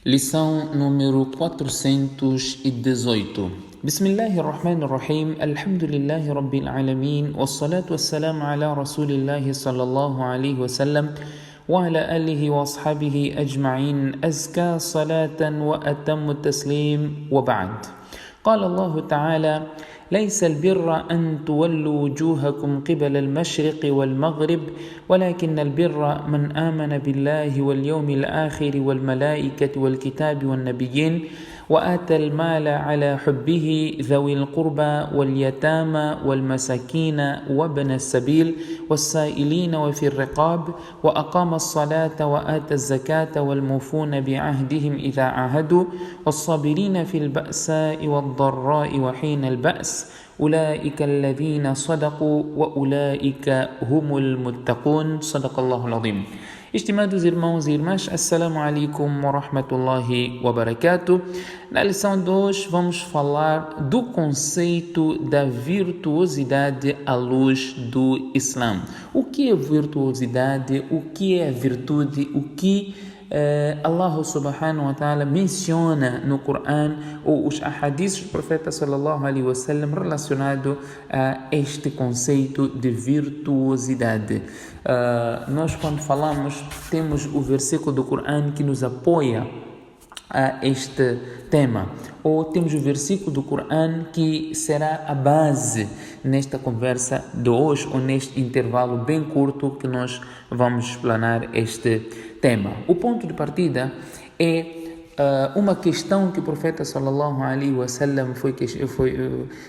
Lição número 418. Bismillahirrahmanirrahim. Alhamdulillahi Rabbil Alamin. Wassalatu wassalamu ala Rasulillahi sallallahu alayhi wa sallam wa ala alihi wa ashabihi ajma'in. Azka salatan wa atammu taslim wa ba'd. قال الله تعالى: ليس البر أن تولوا وجوهكم قبل المشرق والمغرب ولكن البر من آمن بالله واليوم الآخر والملائكة والكتاب والنبيين وآتى المال على حبه ذوي القربى واليتامى والمساكين وابن السبيل والسائلين وفي الرقاب وأقام الصلاة وآتى الزكاة والموفون بعهدهم إذا عاهدوا والصابرين في البأساء والضراء وحين البأس أولئك الذين صدقوا وأولئك هم المتقون. صدق الله العظيم. Estimados irmãos e irmãs, Assalamu alaikum wa rahmatullahi wa barakatuh. Na lição de hoje vamos falar do conceito da virtuosidade à luz do Islã. O que é virtuosidade? O que é virtude? O que Allah subhanahu wa ta'ala menciona no Coran ou os ahadiths do profeta sallallahu alaihi wasallam relacionado a este conceito de virtuosidade. Nós quando falamos temos o versículo do Coran que nos apoia a este tema, ou temos o versículo do Coran que será a base nesta conversa de hoje, ou neste intervalo bem curto que nós vamos explanar este tema. O ponto de partida é uma questão que o profeta sallallahu alaihi wasallam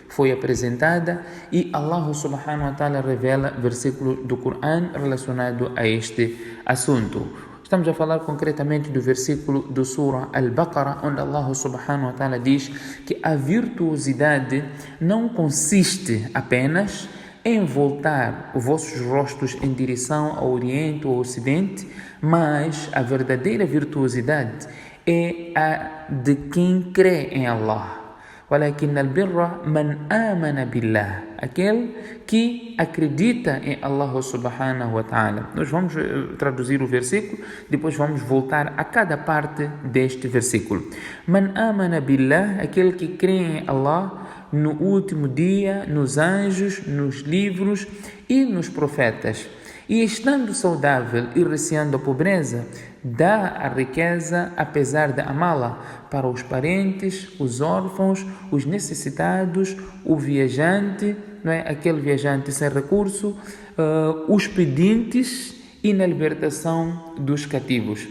foi apresentada e Allah subhanahu wa ta'ala revela versículo do Coran relacionado a este assunto. Estamos a falar concretamente do versículo do Surah Al-Baqarah, onde Allah subhanahu wa ta'ala diz que a virtuosidade não consiste apenas em voltar os vossos rostos em direção ao Oriente ou ao Ocidente, mas a verdadeira virtuosidade é a de quem crê em Allah. ولكن البر من آمن بالله, aquele que acredita em Allah subhanahu wa ta'ala. Nós vamos traduzir o versículo, depois vamos voltar a cada parte deste versículo. Man amana billah, aquele que crê em Allah, no último dia, nos anjos, nos livros e nos profetas. E estando saudável e receando a pobreza, dá a riqueza apesar de amá-la para os parentes, os órfãos, os necessitados, o viajante, não é? Aquele viajante sem recurso, os pedintes e na libertação dos cativos.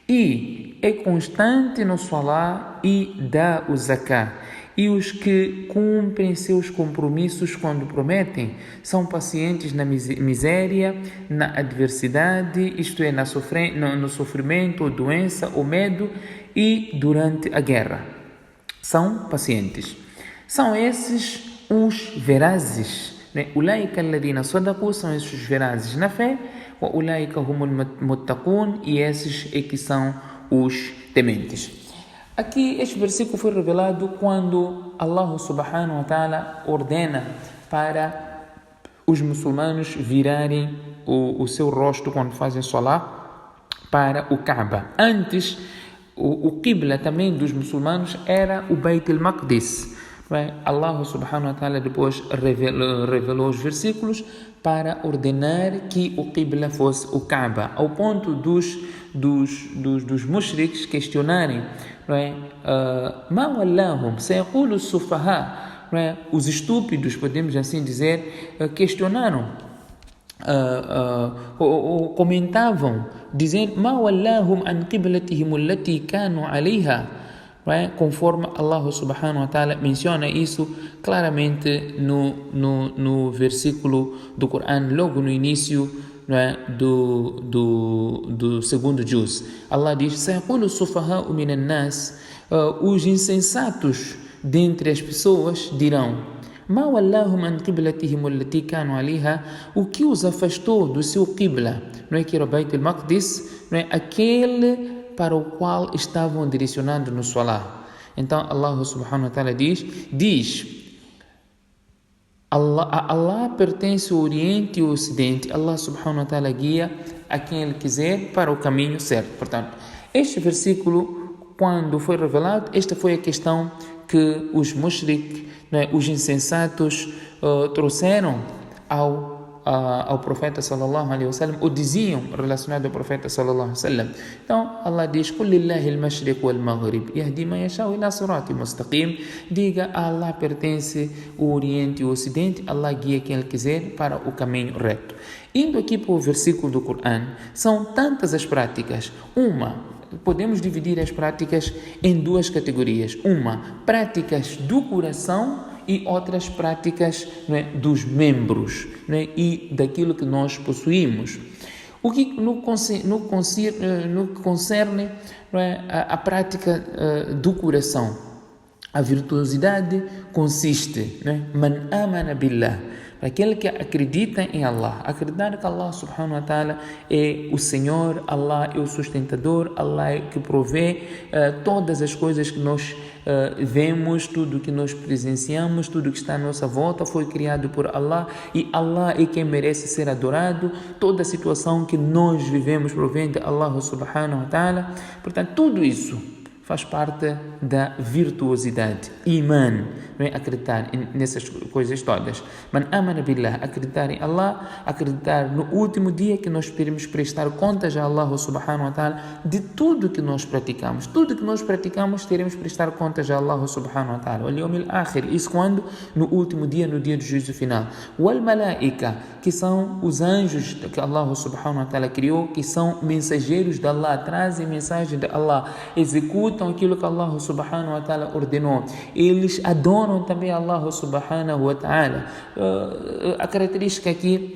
E é constante no salá e dá o zakah. E os que cumprem seus compromissos quando prometem são pacientes na miséria, na adversidade, isto é, no sofrimento, ou doença, ou medo e durante a guerra. São pacientes. São esses os verazes. Ulaika alladhina sadaqu, são esses os verazes na fé. Wa ulaika humul muttaqun, e esses é que são os tementes. Aqui este versículo foi revelado quando Allah subhanahu wa ta'ala ordena para os muçulmanos virarem o seu rosto quando fazem salah para o Kaaba. Antes, o Qibla também dos muçulmanos era o Beit al-Maqdis. Allah subhanahu wa ta'ala depois revelou os versículos para ordenar que o Qibla fosse o Kaaba, ao ponto dos mushriks questionarem: Ma wallahum sayaqulu sufaha, os estúpidos, podemos assim dizer, questionaram ou comentavam, dizendo: Ma wallahum an qiblatihim allati kanu alayha, conforme Allah subhanahu wa ta'ala menciona isso claramente no versículo do Coran, logo no início do segundo juz. Allah diz: Sayaqulu sufaha'u minan nas, os insensatos dentre as pessoas dirão: Ma wallahum an qiblatihim allati kanu alayha, o que os afastou do seu qibla, que era o Beit al-Maqdis, aquele para o qual estavam direcionando no salah. Então Allah subhanahu wa ta'ala diz a Allah pertence o Oriente e o Ocidente. Allah subhanahu wa ta'ala guia a quem Ele quiser para o caminho certo. Portanto, este versículo quando foi revelado, esta foi a questão que os mushrik, os insensatos, trouxeram ao profeta sallallahu alaihi wasallam, ou diziam relacionado ao profeta sallallahu alaihi wasallam. Então Allah diz: "Qul lillahi al-mashriq wal-maghrib yahdi man yasha'u ila siratin mustaqim." Diga: a Allah pertence o Oriente e o Ocidente, Allah guia quem Ele quiser para o caminho reto. Indo aqui para o versículo do Coran, são tantas as práticas. Podemos dividir as práticas em duas categorias. Práticas do coração, e outras práticas, dos membros, e daquilo que nós possuímos. O que no que concerne a prática do coração, a virtuosidade consiste, man amana billah, aquele que acredita em Allah, acreditar que Allah subhanahu wa ta'ala é o Senhor, Allah é o sustentador, Allah é que provê todas as coisas que nós vemos, tudo que nós presenciamos, tudo que está à nossa volta foi criado por Allah, e Allah é quem merece ser adorado. Toda a situação que nós vivemos provém de Allah subhanahu wa ta'ala. Portanto, tudo isso faz parte da virtuosidade. Iman, acreditar nessas coisas todas. Man amana billah, acreditar em Allah, acreditar no último dia, que nós podemos prestar contas a Allah subhanahu wa ta'ala de tudo que nós praticamos. Tudo que nós praticamos teremos que prestar contas a Allah subhanahu wa ta'ala. Wal yawmil akhir, isso quando? No último dia, no dia do juízo final. Wal malaika, que são os anjos que Allah subhanahu wa ta'ala criou, que são mensageiros de Allah, trazem mensagem de Allah, executam aquilo que Allah subhanahu wa ta'ala ordenou. Eles adoram também Allah subhanahu wa ta'ala. A característica aqui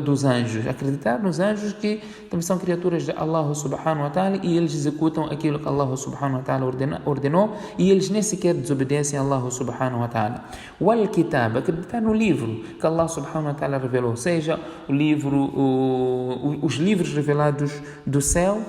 dos anjos, acreditar nos anjos que também são criaturas de Allah subhanahu wa ta'ala, e eles executam aquilo que Allah subhanahu wa ta'ala ordenou, e eles nem sequer desobedecem a Allah subhanahu wa ta'ala. Wal kitab, acreditar no livro que Allah subhanahu wa ta'ala revelou, seja o livro, os livros revelados do céu,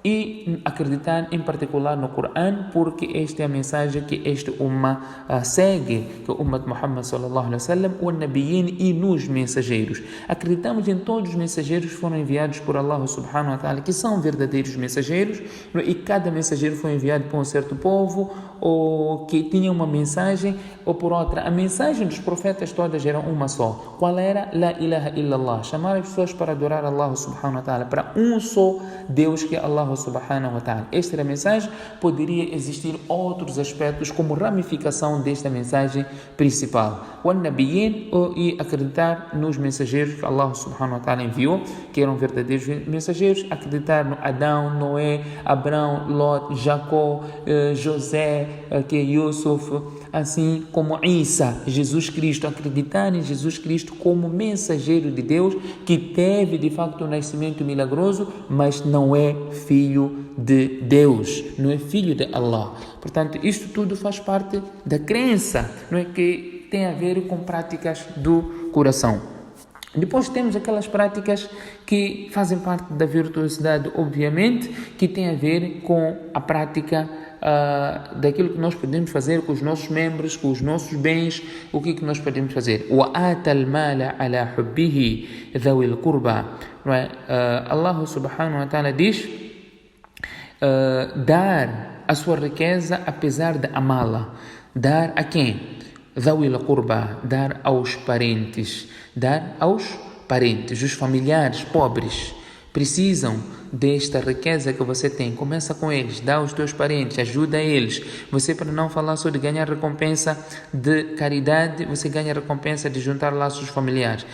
e acreditar em particular no Coran, porque esta é a mensagem que este Ummah segue, que o Ummah de Muhammad sallallahu alaihi wasallam, o Nabiyin, e nos mensageiros. Acreditamos em todos os mensageiros que foram enviados por Allah subhanahu wa ta'ala, que são verdadeiros mensageiros, e cada mensageiro foi enviado por um certo povo, ou que tinha uma mensagem, ou por outra. A mensagem dos profetas todas era uma só. Qual era? La ilaha illallah. Chamar as pessoas para adorar Allah subhanahu wa ta'ala, para um só Deus, que é Allah subhanahu wa ta'ala. Esta era a mensagem. Poderia existir outros aspectos como ramificação desta mensagem principal. O Nabiyin, e acreditar nos mensageiros que Allah subhanahu wa ta'ala enviou, que eram verdadeiros mensageiros. Acreditar no Adão, Noé, Abraão, Lot, Jacó, José, que é Yusuf, assim como Isa, Jesus Cristo. Acreditar em Jesus Cristo como mensageiro de Deus, que teve de facto um nascimento milagroso, mas não é filho de Deus, não é filho de Allah. Portanto, isto tudo faz parte da crença, não é, que tem a ver com práticas do coração. Depois temos aquelas práticas que fazem parte da virtuosidade, obviamente, que tem a ver com a prática daquilo que nós podemos fazer com os nossos membros, com os nossos bens. O que nós podemos fazer? وَآتَ الْمَالَ عَلَى حُبِّهِ ذَوِي الْقُرْبَى. Allah subhanahu wa ta'ala diz dar a sua riqueza apesar de amá-la. Dar a quem? ذَوِي الْقُرْبَى, dar aos parentes. Dar aos parentes, os familiares pobres precisam desta riqueza que você tem. Começa com eles, dá aos teus parentes, ajuda eles. Você, para não falar só de ganhar recompensa de caridade, você ganha recompensa de juntar laços familiares.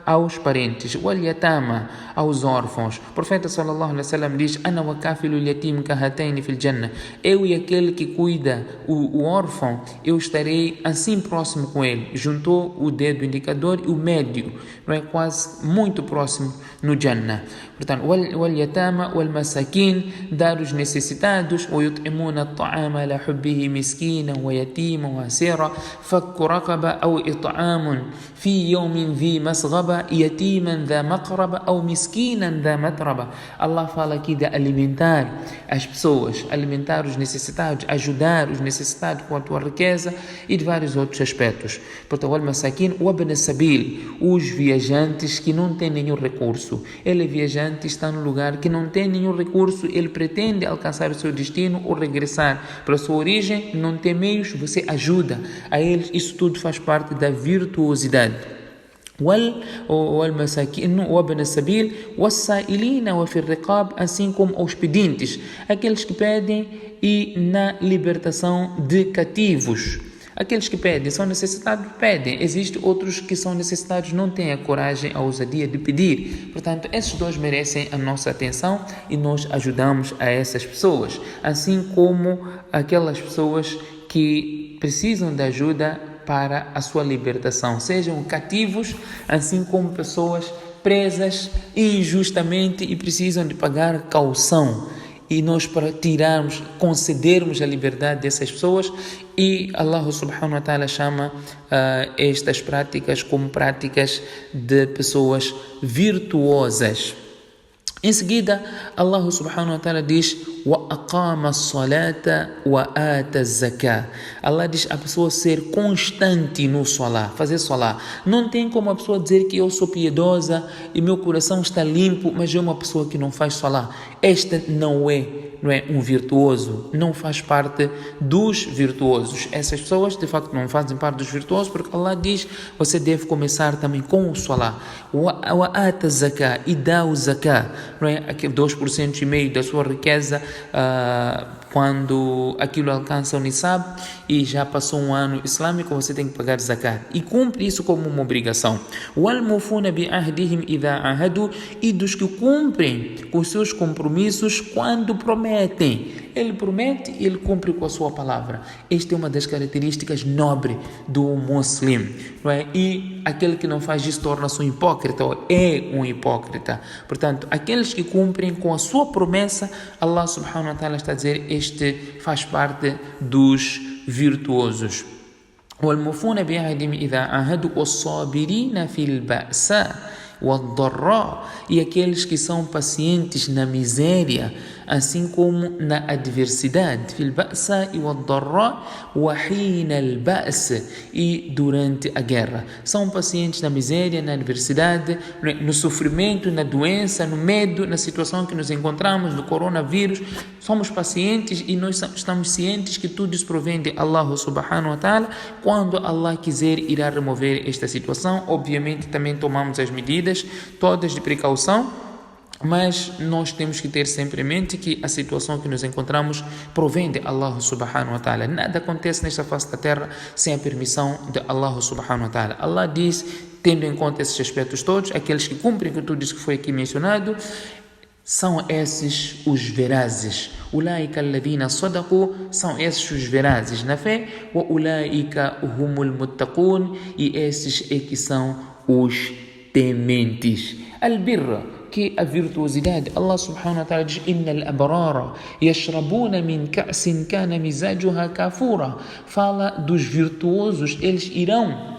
Aos parentes. Aos órfãos. O profeta sallallahu alaihi wasallam diz: Ana wa kafilu yatim kahataini fil jannah. Eu e aquele que cuida o órfão, eu estarei assim próximo com ele. Juntou o dedo indicador e o médio, não é, quase muito próximo no Jannah. Portanto, wal-yatama wal-masakin, dar os necessitados, ويطعمون الطعام على حبه مسكينا ويتيما واسيرا فك رقبة أو إطعام في يوم ذي مسغبة يتيما ذا مقربة أو مسكينا ذا متربة. Allah fala aqui de alimentar as pessoas, alimentar os necessitados, ajudar os necessitados com a tua riqueza e de vários outros aspectos. Portanto, wal-masakin wabn sabil, os viajantes que não têm nenhum recurso. recurso. Ele é viajante, está num lugar que não tem nenhum recurso, ele pretende alcançar o seu destino ou regressar para a sua origem, não tem meios, você ajuda a ele. Isso tudo faz parte da virtuosidade. والمساكين وابن السبيل والسائلين وفي الرقاب, assim como aos pedintes, aqueles que pedem, e na libertação de cativos. Aqueles que pedem são necessitados, pedem. Existem outros que são necessitados, não têm a coragem, a ousadia de pedir. Portanto, esses dois merecem a nossa atenção e nós ajudamos a essas pessoas, assim como aquelas pessoas que precisam de ajuda para a sua libertação, sejam cativos, assim como pessoas presas injustamente e precisam de pagar caução. E nós, para tirarmos, concedermos a liberdade dessas pessoas, e Allah subhanahu wa ta'ala chama estas práticas como práticas de pessoas virtuosas. Em seguida, Allah subhanahu wa ta'ala diz: وَأَقَامَ الصَّلَاةَ وَآتَ الزَّكَاةَ. Allah diz a pessoa ser constante no salah, fazer salah. Não tem como a pessoa dizer que eu sou piedosa e meu coração está limpo, mas é uma pessoa que não faz salah. Esta não é um virtuoso, não faz parte dos virtuosos. Essas pessoas de facto não fazem parte dos virtuosos, porque Allah diz: você deve começar também com o salah. وَآتَ الزَّكَاةَ, e dá o zakah, não é? Aquele 2,5% da sua riqueza, quando aquilo alcança o nisab e já passou um ano islâmico, você tem que pagar zakat e cumpre isso como uma obrigação. وَالْمُوفُونَ بِعَهْدِهِمْ إِذَا عَهَدُوا, e dos que cumprem com seus compromissos quando prometem. Ele promete e ele cumpre com a sua palavra. Esta é uma das características nobres do muslim, não é? E aquele que não faz isso torna-se um hipócrita, ou é um hipócrita. Portanto, aqueles que cumprem com a sua promessa, Allah subhanahu wa ta'ala está a dizer, este faz parte dos virtuosos. وَالْمُوفُونَ بِعَهْدِهِمْ إِذَا عَاهَدُوا وَالصَّابِرِينَ فِي الْبَأْسَاءِ وَالضَّرَّاءِ, e aqueles que são pacientes na miséria, assim como na adversidade. fil ba'sa wal darra wa hina al ba's, e durante a guerra. São pacientes na miséria, na adversidade, no sofrimento, na doença, no medo, na situação que nos encontramos, do coronavírus. Somos pacientes e nós estamos cientes que tudo isso provém de Allah subhanahu wa ta'ala. Quando Allah quiser, irá remover esta situação. Obviamente também tomamos as medidas todas de precaução, mas nós temos que ter sempre em mente que a situação que nos encontramos provém de Allah subhanahu wa ta'ala. Nada acontece nesta face da terra sem a permissão de Allah subhanahu wa ta'ala. Allah diz, tendo em conta esses aspectos todos, aqueles que cumprem com tudo isso que foi aqui mencionado, são esses os verazes. Ulaika alladhina sadaqu, são esses os verazes na fé. Wa ulaika humul muttaqun, e esses é que são os tementes. Al-birra, que a virtuosidade. Allah subhanahu wa ta'ala diz: innal abrara yashrabuna min ka'sin kana mizajuha kafura. Fala dos virtuosos, eles irão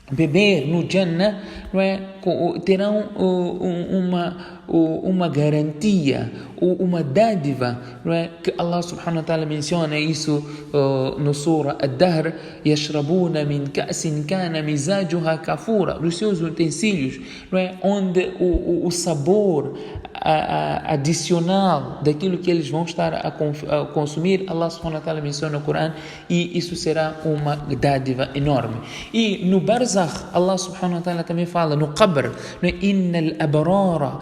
beber no Jannah, não é? Terão uma garantia, uma dádiva, não é? Que Allah subhanahu wa ta'ala menciona isso no Surah Ad-Dahr: yashrabuna min ka'sin kana mizajuha kafura, dos seus utensílios, não é? Onde o sabor adicional daquilo que eles vão estar a consumir, Allah subhanahu wa ta'ala menciona no Corão, e isso será uma dádiva enorme. E no Barzakh, Allah subhanahu wa ta'ala também fala, no Qabr, innal abrara,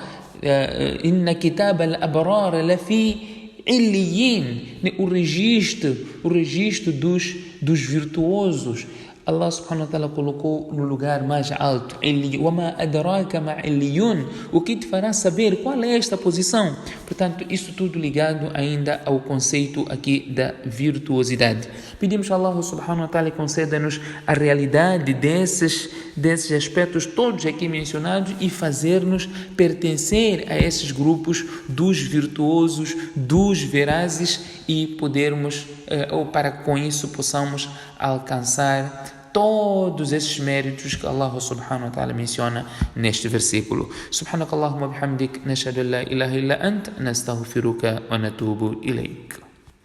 inna kitab al-abrar lafi illiyin, o registro dos virtuosos. Allah subhanahu wa ta'ala colocou no lugar mais alto. وَمَا أَدْرَاكَ مَا عِلِّيُّونَ, o que te fará saber qual é esta posição? Portanto, isso tudo ligado ainda ao conceito aqui da virtuosidade. Pedimos a Allah subhanahu wa ta'ala conceda-nos a realidade desses aspectos todos aqui mencionados e fazer-nos pertencer a esses grupos dos virtuosos, dos verazes, e podermos, ou para com isso possamos alcançar todos esses méritos que Allah subhanahu wa ta'ala menciona neste versículo. Subhanakallahumma bihamdik, nashhadu an la ilaha illa ant, nastaghfiruka wa natubu ilayk.